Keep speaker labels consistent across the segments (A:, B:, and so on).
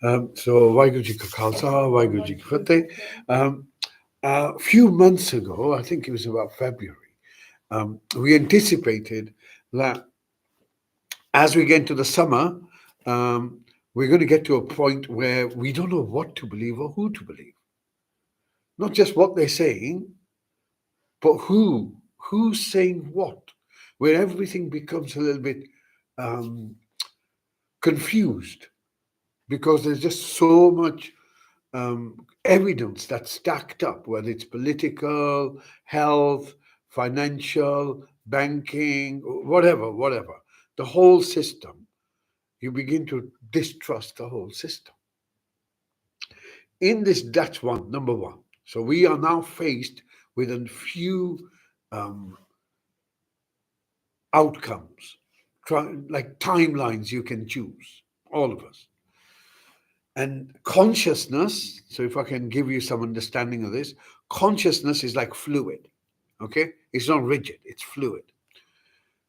A: So, Waheguru Ji Ka Khalsa, Waheguru Ji Ki Fateh. A few months ago, I think it was about February, we anticipated that as we get into the summer, um, we're going to get to a point where we don't know what to believe or who to believe. Not just what they're saying, but who's saying what, where everything becomes a little bit um, confused because there's just so much evidence that's stacked up, whether it's political, health, financial, banking, whatever, the whole system. You begin to distrust the whole system. In this, that's one, number one. So we are now faced with a few um, outcomes, like timelines you can choose, all of us. And consciousness, so if I can give you some understanding of this, consciousness is like fluid, okay? It's not rigid, it's fluid.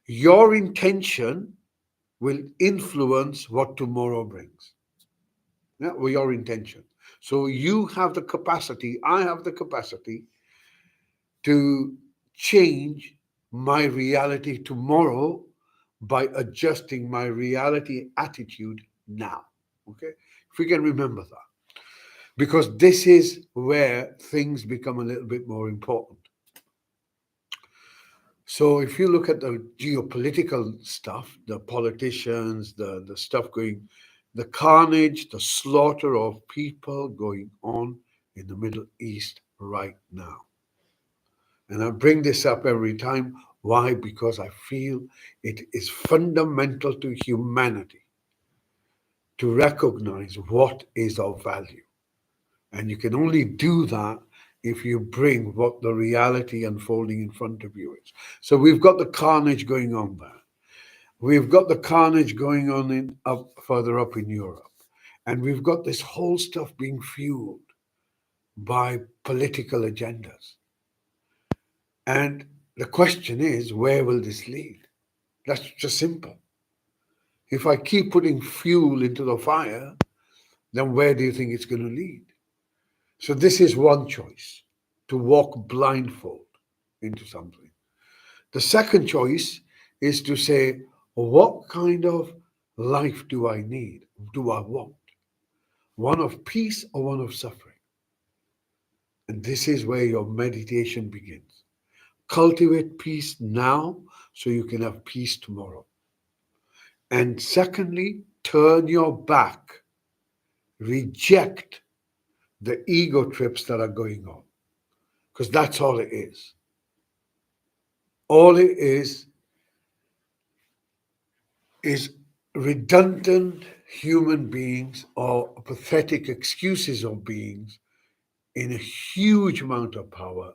A: Your intention will influence what tomorrow brings. Yeah, or your intention. So you have the capacity, I have the capacity to change my reality tomorrow by adjusting my reality attitude now. Okay? If we can remember that. Because this is where things become a little bit more important. So if you look at the geopolitical stuff, the politicians, the stuff going, the carnage, the slaughter of people going on in the Middle East right now. And I bring this up every time. Why? Because I feel it is fundamental to humanity to recognize what is of value. And you can only do that if you bring what the reality unfolding in front of you is. So we've got the carnage going on there. We've got the carnage going on in up further up in Europe. And we've got this whole stuff being fueled by political agendas. And the question is, where will this lead? That's just simple. If I keep putting fuel into the fire, then where do you think it's going to lead? So this is one choice, to walk blindfold into something. The second choice is to say, what kind of life do I need? Do I want? One of peace or one of suffering? And this is where your meditation begins. Cultivate peace now so you can have peace tomorrow. And secondly, turn your back, reject the ego trips that are going on, because that's all it is. All it is redundant human beings or pathetic excuses of beings in a huge amount of power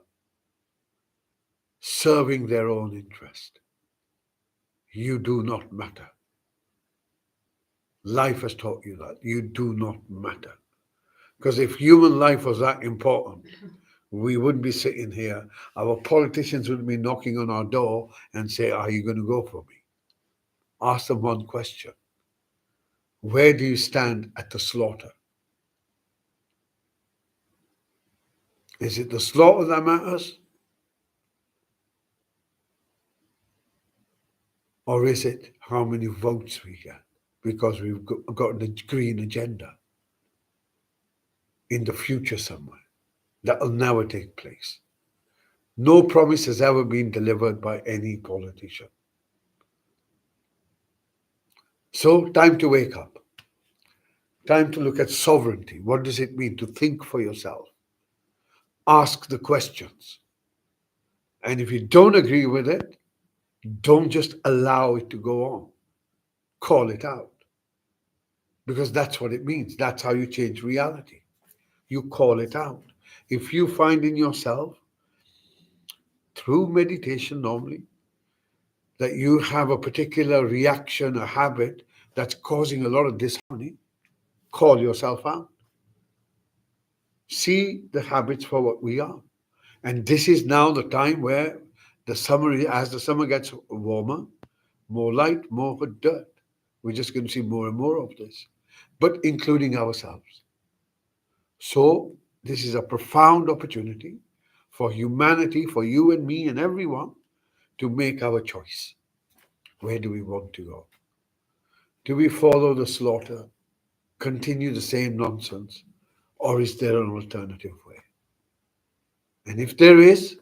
A: serving their own interest. You do not matter. Life has taught you that. You do not matter. Because if human life was that important, we wouldn't be sitting here. Our politicians wouldn't be knocking on our door and say, are you going to go for me? Ask them one question. Where do you stand at the slaughter? Is it the slaughter that matters? Or is it how many votes we get? Because we've got a green agenda in the future somewhere. That will never take place. No promise has ever been delivered by any politician. So, time to wake up. Time to look at sovereignty. What does it mean to think for yourself? Ask the questions. And if you don't agree with it, don't just allow it to go on. Call it out. Because that's what it means. That's how you change reality. You call it out. If you find in yourself, through meditation normally, that you have a particular reaction, a habit that's causing a lot of disharmony, call yourself out. See the habits for what we are. And this is now the time where as the summer gets warmer, more light, more dirt. We're just going to see more and more of this. but including ourselves. So, this is a profound opportunity for humanity, for you and me and everyone, to make our choice. Where do we want to go? Do we follow the slaughter, continue the same nonsense, or is there an alternative way? And if there is,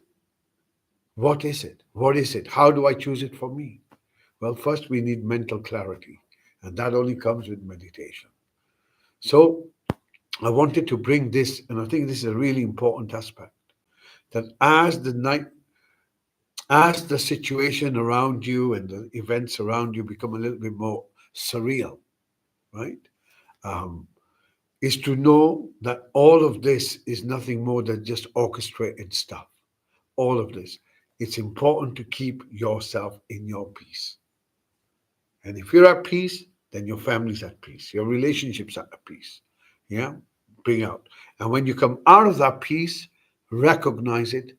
A: what is it? What is it? How do I choose it for me? Well, first we need mental clarity, and that only comes with meditation. So I wanted to bring this, and I think this is a really important aspect, that as the situation around you and the events around you become a little bit more surreal, right? Um, is to know that all of this is nothing more than just orchestrated stuff. All of this. It's important to keep yourself in your peace. And if you're at peace, then your family's at peace. Your relationships are at peace. Yeah? Bring out. And when you come out of that peace, recognize it,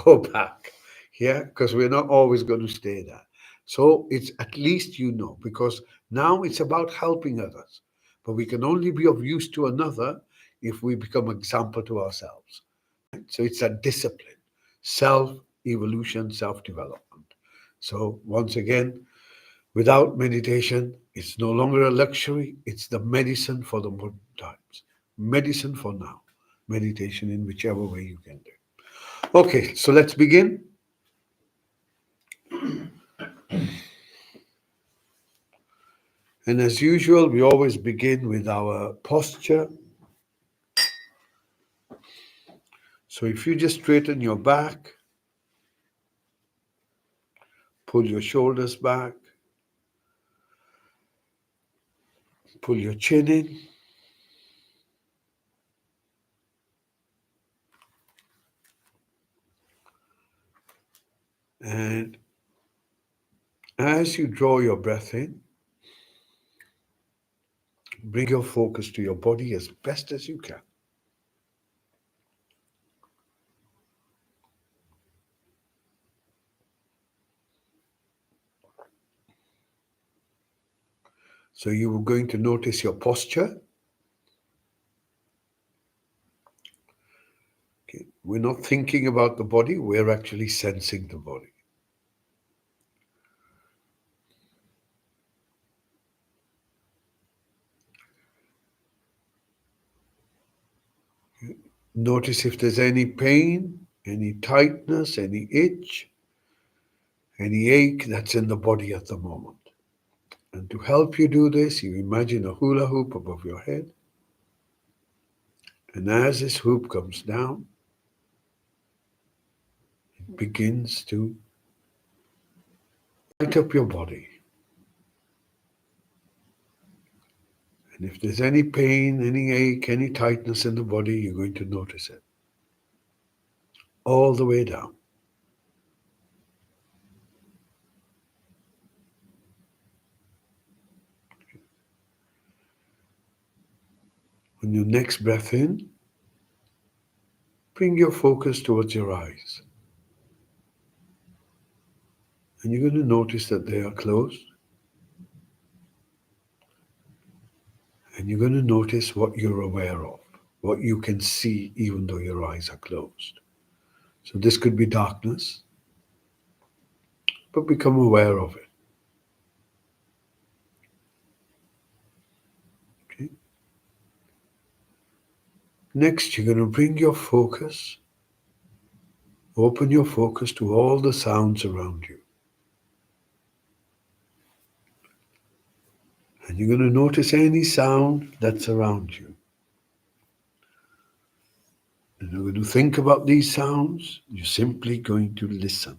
A: go back. Yeah? Because we're not always going to stay there. So it's at least you know, because now it's about helping others. But we can only be of use to another if we become example to ourselves. So it's a discipline, self evolution, self development. So once again, without meditation, it's no longer a luxury, it's the medicine for the modern times. Medicine for now. Meditation in whichever way you can do. Okay, so let's begin. And as usual, we always begin with our posture. So if you just straighten your back, pull your shoulders back, pull your chin in, and as you draw your breath in, bring your focus to your body as best as you can. So you are going to notice your posture. Okay. We're not thinking about the body, we're actually sensing the body. Notice if there's any pain, any tightness, any itch, any ache that's in the body at the moment. And to help you do this, you imagine a hula hoop above your head. And as this hoop comes down, it begins to light up your body. And if there's any pain, any ache, any tightness in the body, you're going to notice it. All the way down. On your next breath in, bring your focus towards your eyes. And you're going to notice that they are closed. And you're going to notice what you're aware of, what you can see even though your eyes are closed. So this could be darkness, but become aware of it. Okay. Next, you're going to bring your focus, open your focus to all the sounds around you. And you're going to notice any sound that's around you. And you're going to think about these sounds. You're simply going to listen.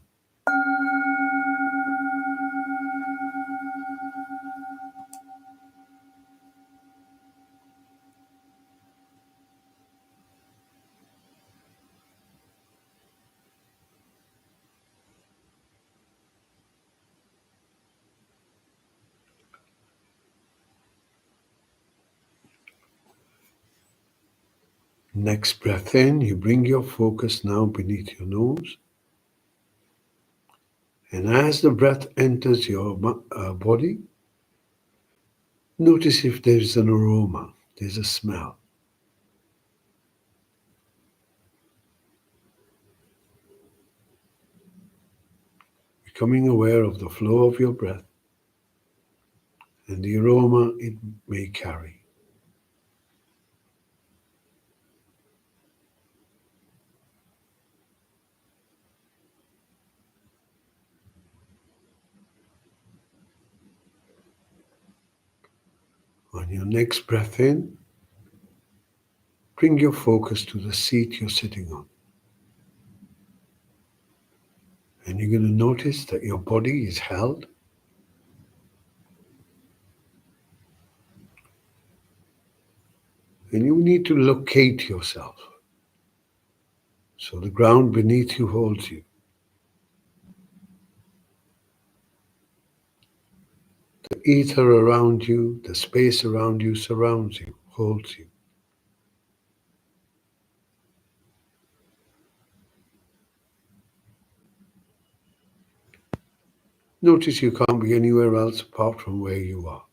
A: Next breath in, you bring your focus now beneath your nose. And as the breath enters your body, Notice if there's an aroma, there's a smell. Becoming aware of the flow of your breath and the aroma it may carry. On your next breath in, bring your focus to the seat you're sitting on. And you're going to notice that your body is held. And you need to locate yourself. So the ground beneath you holds you. The ether around you, the space around you surrounds you, holds you. Notice you can't be anywhere else apart from where you are.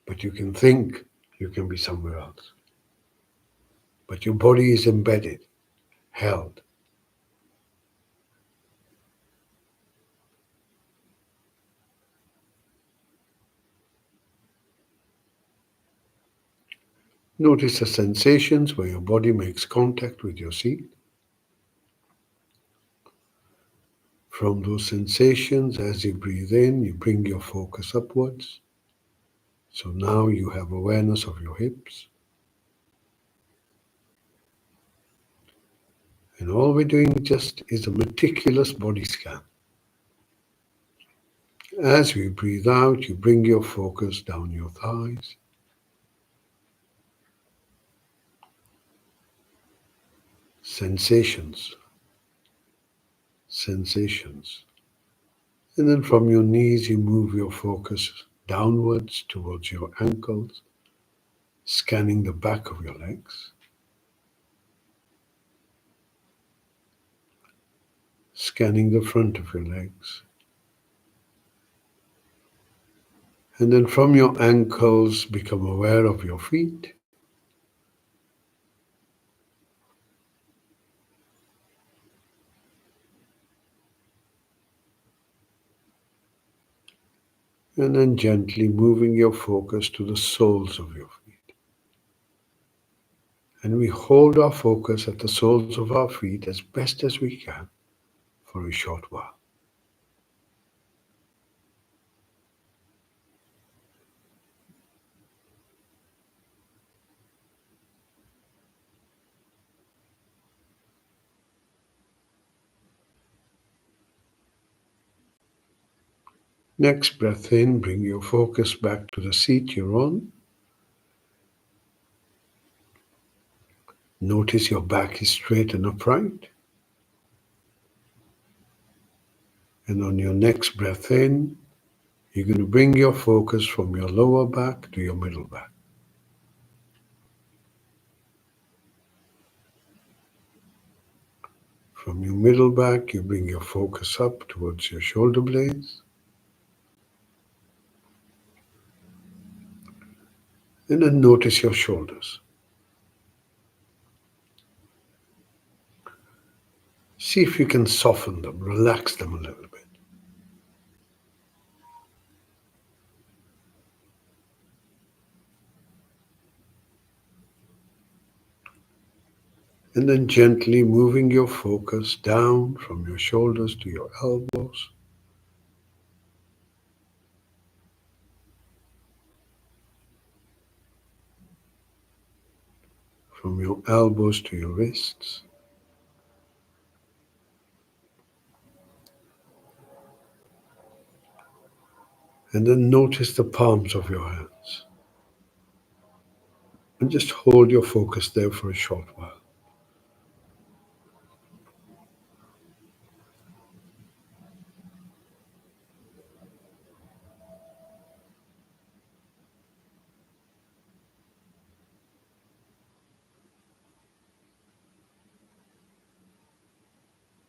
A: But you can think you can be somewhere else. But your body is embedded, held. Notice the sensations where your body makes contact with your seat. From those sensations, as you breathe in, you bring your focus upwards. So now you have awareness of your hips. And all we're doing just is a meticulous body scan. As we breathe out, you bring your focus down your thighs. Sensations. Sensations. And then from your knees, you move your focus downwards towards your ankles, scanning the back of your legs. Scanning the front of your legs. And then from your ankles, become aware of your feet. And then gently moving your focus to the soles of your feet. And we hold our focus at the soles of our feet as best as we can for a short while. Next breath in, bring your focus back to the seat you're on. Notice your back is straight and upright. And on your next breath in, you're going to bring your focus from your lower back to your middle back. From your middle back, you bring your focus up towards your shoulder blades. And then notice your shoulders. See if you can soften them, relax them a little bit. And then gently moving your focus down from your shoulders to your elbows. From your elbows to your wrists. And then notice the palms of your hands. And just hold your focus there for a short while.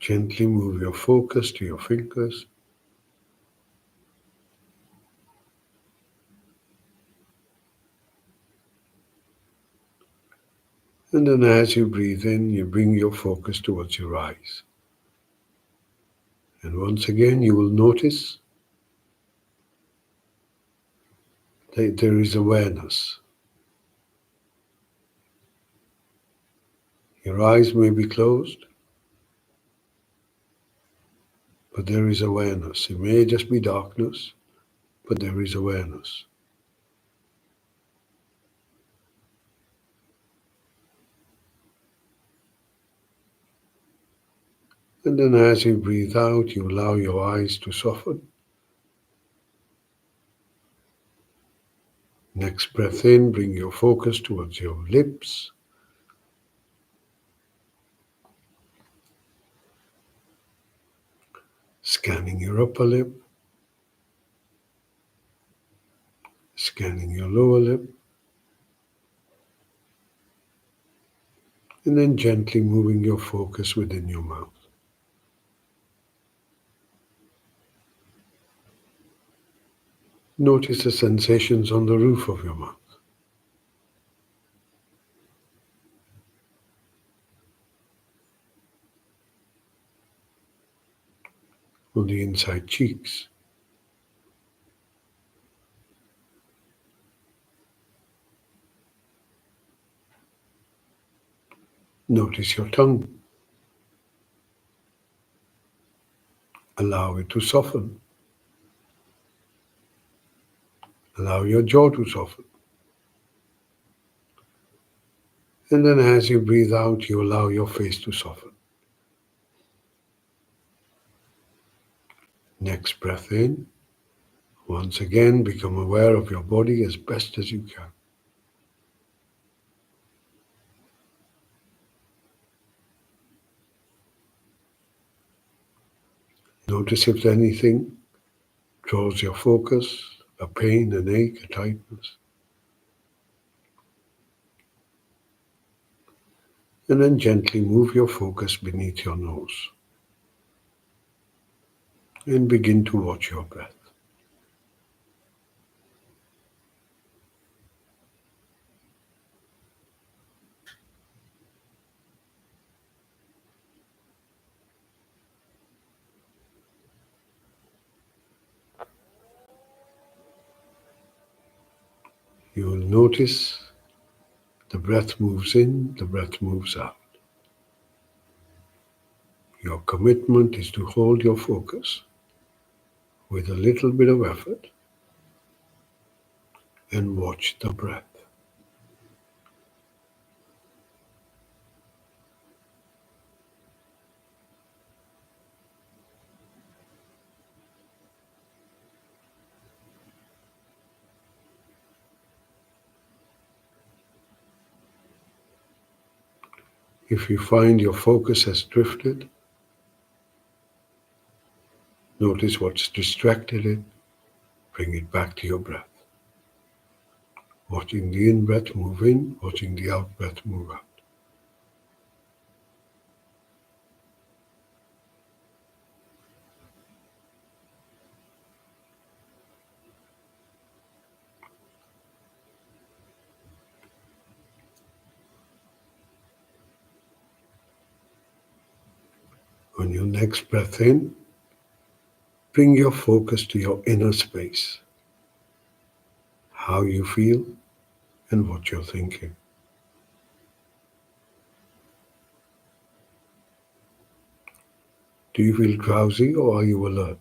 A: Gently move your focus to your fingers. And then as you breathe in, you bring your focus towards your eyes. And once again, you will notice that there is awareness. Your eyes may be closed, but there is awareness. It may just be darkness, but there is awareness. And then as you breathe out, you allow your eyes to soften. Next breath in, bring your focus towards your lips. Scanning your upper lip, scanning your lower lip, and then gently moving your focus within your mouth. Notice the sensations on the roof of your mouth, on the inside cheeks. Notice your tongue. Allow it to soften. Allow your jaw to soften. And then as you breathe out, you allow your face to soften. Next breath in. Once again, become aware of your body as best as you can. Notice if anything draws your focus, a pain, an ache, a tightness. And then gently move your focus beneath your nose. And begin to watch your breath. You will notice the breath moves in, the breath moves out. Your commitment is to hold your focus with a little bit of effort and watch the breath. If you find your focus has drifted, notice what's distracted it, bring it back to your breath. Watching the in-breath move in, watching the out-breath move out. On your next breath in, bring your focus to your inner space, how you feel and what you're thinking. Do you feel drowsy or are you alert?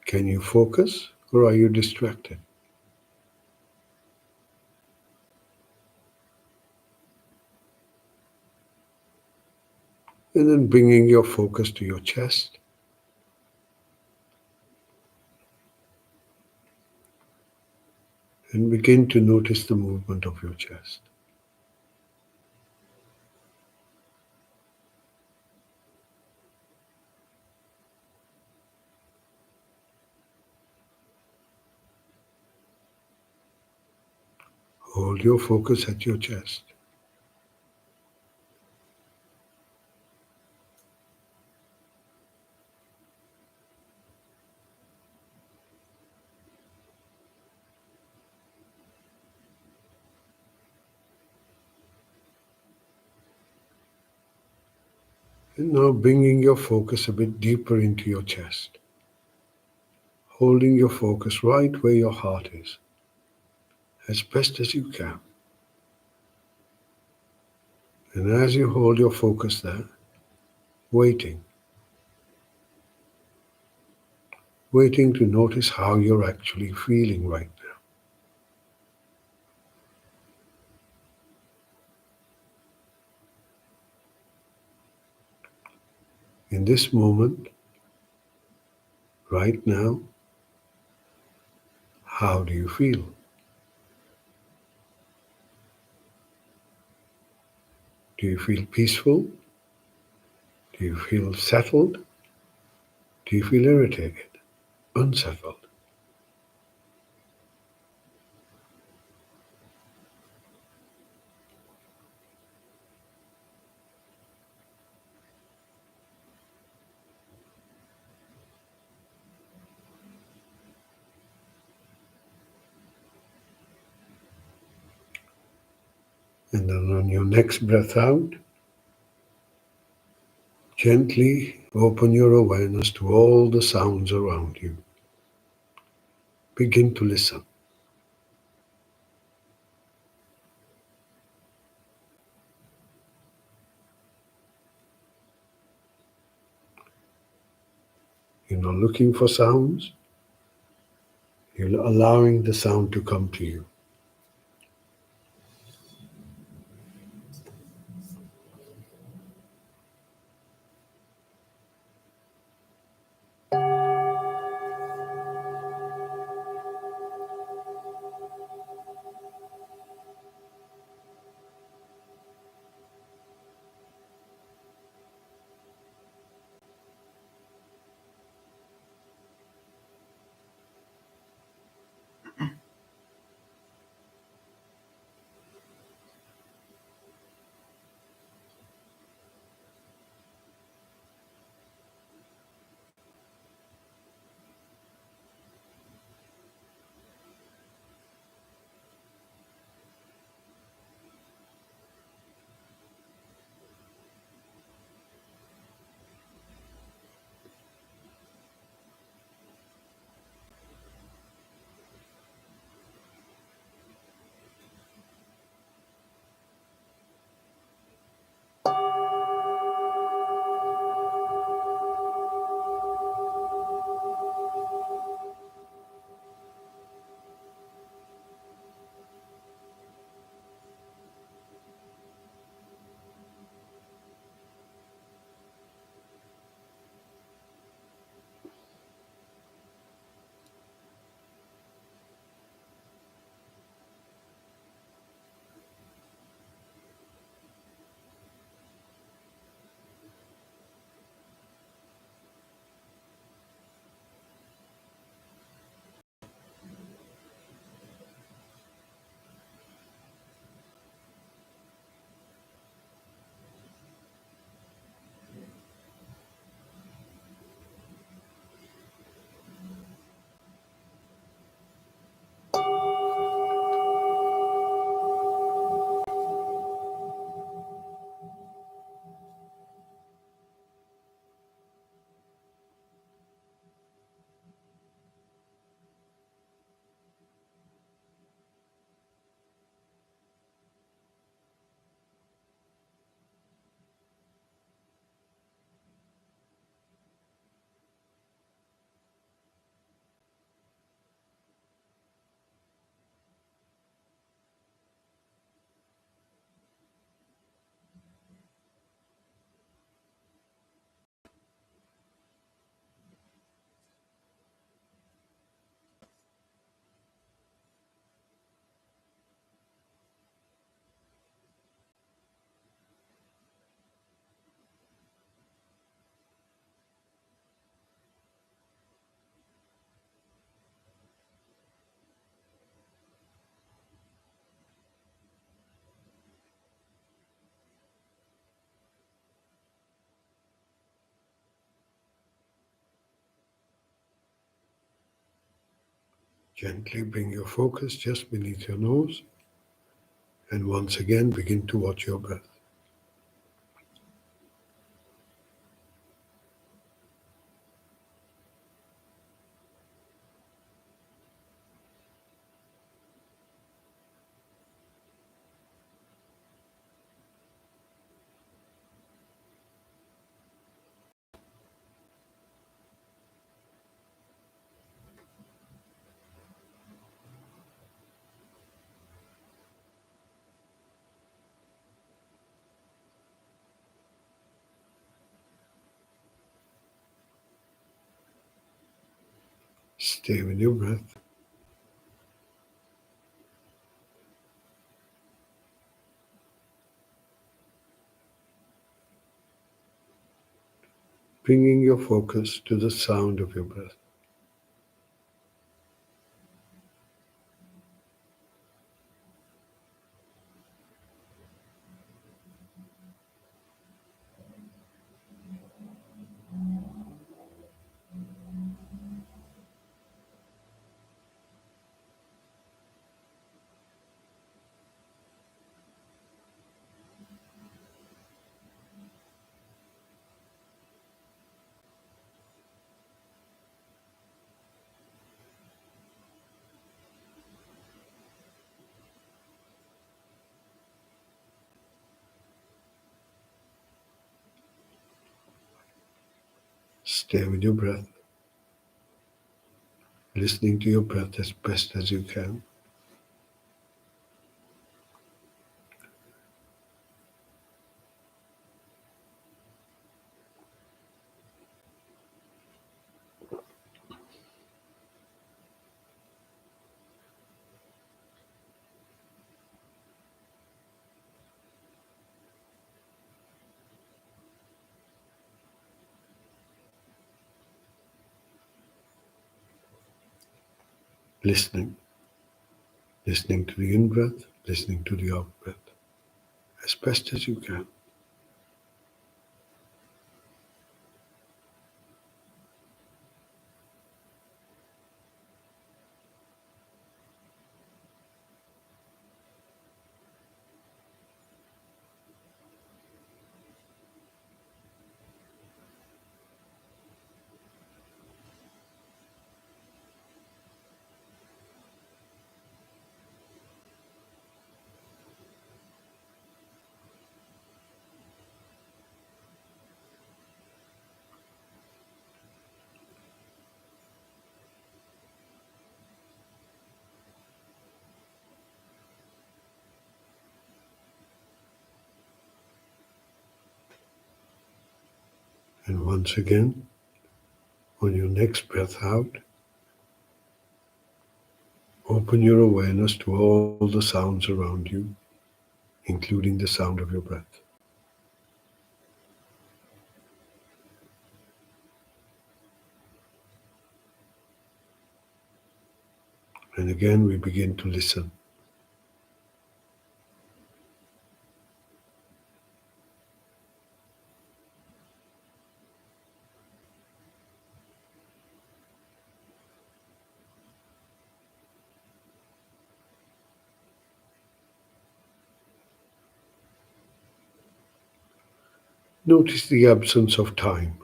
A: Can you focus or are you distracted? And then bringing your focus to your chest. And begin to notice the movement of your chest. Hold your focus at your chest. And now bringing your focus a bit deeper into your chest, holding your focus right where your heart is, as best as you can. And as you hold your focus there, waiting, waiting to notice how you're actually feeling right now. In this moment, right now, how do you feel? Do you feel peaceful? Do you feel settled? Do you feel irritated, unsettled? And then on your next breath out, gently open your awareness to all the sounds around you. Begin to listen. You're not looking for sounds, you're allowing the sound to come to you. Gently bring your focus just beneath your nose, and once again begin to watch your breath. Stay with your breath. Bringing your focus to the sound of your breath. Stay with your breath, listening to your breath as best as you can. Listening. Listening to the in-breath, listening to the out-breath as best as you can. And once again, on your next breath out, open your awareness to all the sounds around you, including the sound of your breath. And again, we begin to listen. Notice the absence of time.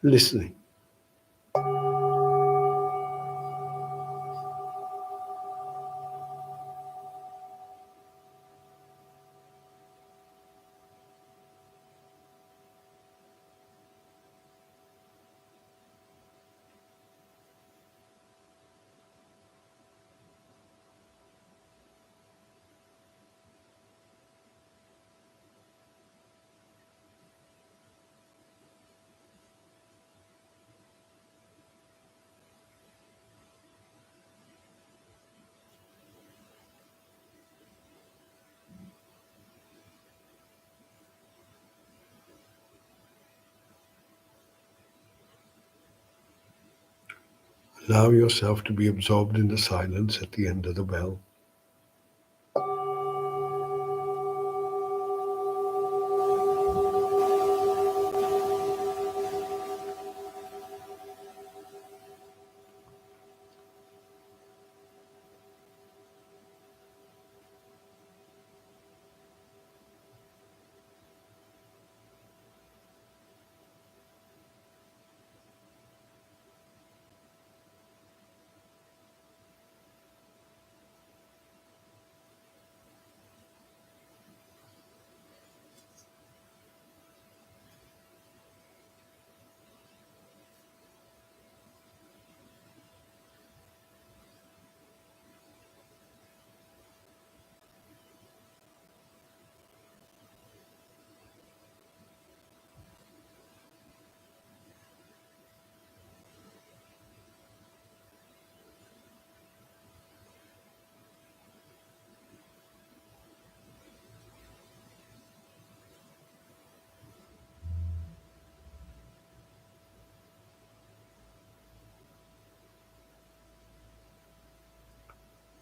A: Listening. Allow yourself to be absorbed in the silence at the end of the bell.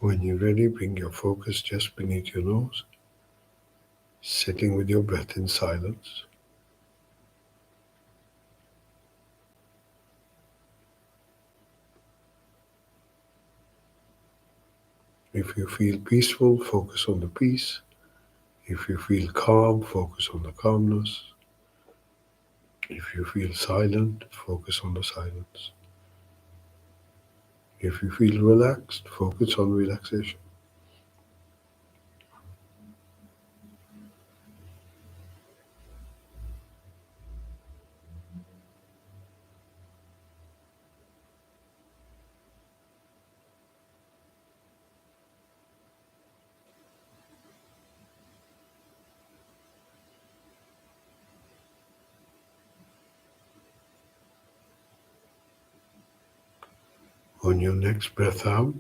A: When you're ready, bring your focus just beneath your nose, sitting with your breath in silence. If you feel peaceful, focus on the peace. If you feel calm, focus on the calmness. If you feel silent, focus on the silence. If you feel relaxed, focus on relaxation. On your next breath out,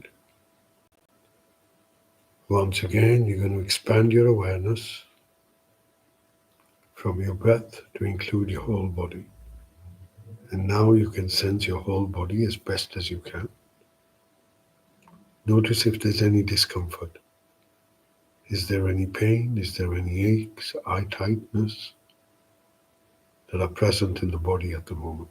A: once again, you're going to expand your awareness from your breath to include your whole body. And now you can sense your whole body as best as you can. Notice if there's any discomfort. Is there any pain? Is there any aches, eye tightness that are present in the body at the moment?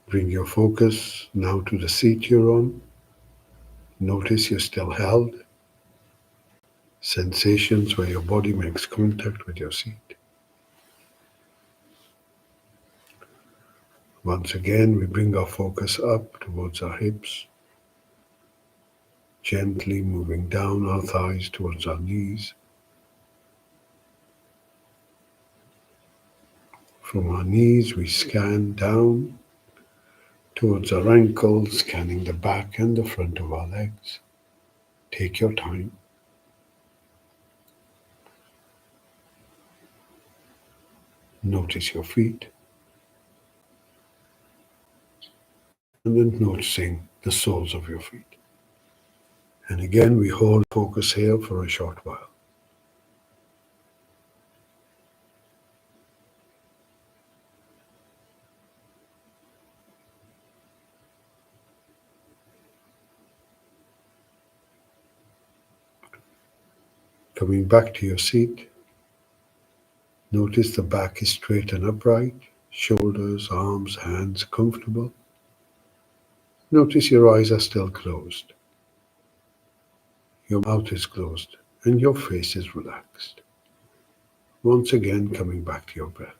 A: Bring your focus now to the seat you're on. Notice you're still held. Sensations where your body makes contact with your seat. Once again, we bring our focus up towards our hips, gently moving down our thighs towards our knees. From our knees, we scan down towards our ankles, scanning the back and the front of our legs. Take your time. Notice your feet. And then noticing the soles of your feet. And again, we hold focus here for a short while. Coming back to your seat, notice the back is straight and upright, shoulders, arms, hands comfortable. Notice your eyes are still closed. Your mouth is closed and your face is relaxed. Once again, coming back to your breath.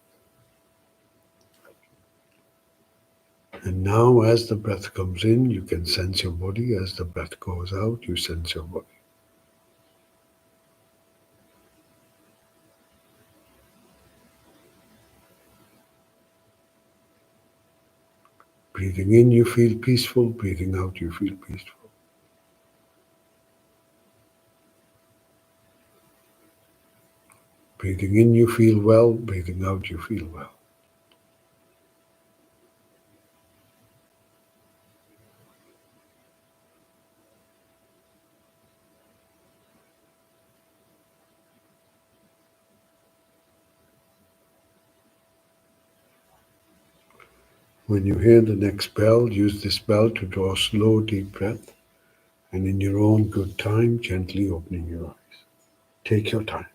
A: And now as the breath comes in, you can sense your body. As the breath goes out, you sense your body. Breathing in, you feel peaceful. Breathing out, you feel peaceful. Breathing in, you feel well. Breathing out, you feel well. When you hear the next bell, use this bell to draw a slow, deep breath, and in your own good time, gently opening your eyes. Take your time.